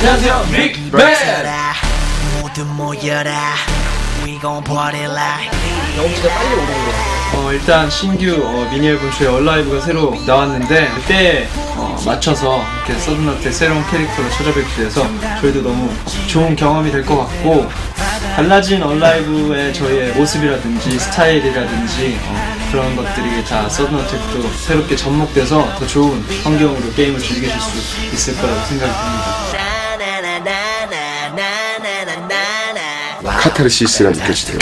안녕하세요, 빅뱅! 너무 진짜 빨리 오는 거. 일단 신규 미니 앨범 저희 얼라이브가 새로 나왔는데 그때 맞춰서 이렇게 서든어택 새로운 캐릭터로 찾아뵙게 돼서 저희도 너무 좋은 경험이 될 것 같고, 달라진 얼라이브의 저희의 모습이라든지 스타일이라든지 그런 것들이 다 서든어택도 새롭게 접목돼서 더 좋은 환경으로 게임을 즐기실 수 있을 거라고 생각이 듭니다. 카타르시스가 느껴지대요.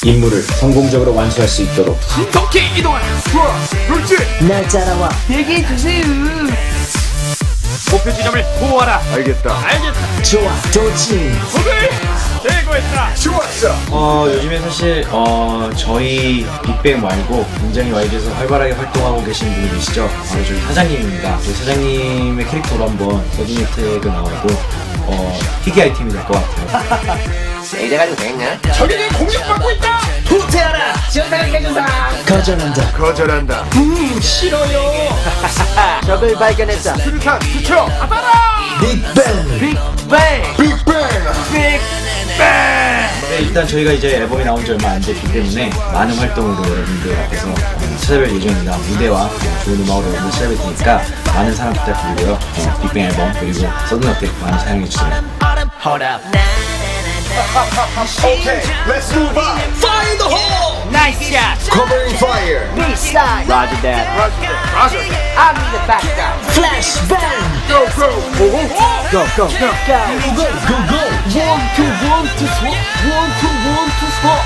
임무를 성공적으로 완수할 수 있도록 신속히 이동하라. 좋아, 그렇지. 날 따라와. 얘기해주세요. 목표 지점을 보호하라. 알겠다. 좋아, 좋지. 오케이, 제거했다. 좋았어. 요즘에 사실 저희 빅뱅 말고 굉장히 YG에서 활발하게 활동하고 계신 분이 계시죠. 바로 저희 사장님입니다. 저희 사장님의 캐릭터로 한번 서든어택에 나와도 희귀 아이템이 될 것 같아요. 이래가지고 되겠냐? 적에게 공격받고 있다. 후퇴하라. 지원당한 개조상. 거절한다. 싫어요. 적을 발견했다. 수류탄 투척. 받아라. 빅뱅. 네, 일단 저희가 이제 앨범이 나온 지 얼마 안 됐기 때문에 많은 활동으로 여러분들 앞에서 찾아뵐 예정입니다. 무대와 좋은 음악으로 여러분들 찾아뵐 테니까 많은 사랑 부탁드리고요. 빅뱅 앨범 그리고 서든어택 많은 사랑해주세요. Okay, let's move on. Fire the hole. Nice shot. Covering fire. B-side. Roger that. Roger. I'm the bad guy. Flashbang. Go. Go. 1, 2, 1, 2, swap. 1, 2, 1, 2, swap.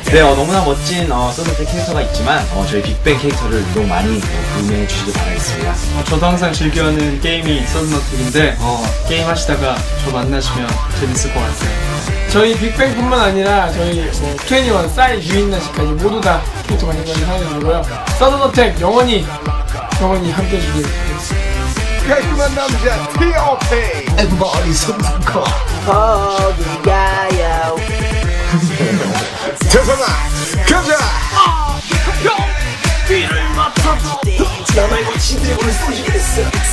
네, 너무나 멋진 서든어택 캐릭터가 있지만 저희 빅뱅 캐릭터를 유독 많이 구매해 주시길 바라겠습니다. 저도 항상 즐겨하는 게임이 서든어택인데 게임 하시다가 저 만나시면 재밌을 것 같아요. 저희 빅뱅뿐만 아니라 저희 21, 싸이, 유인나시까지 모두 다 캐릭터 많이 사랑해주시고요. 서든어택 영원히 함께 해주길 바라겠습니다. 깔끔한 남자 T.O.P. Everybody 손잡고 거기 가요. 재성아, 가자.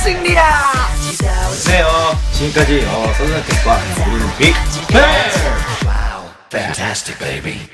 승리다. 네, 지금까지 서든어택과 우리는 빅뱅! Fantastic, baby.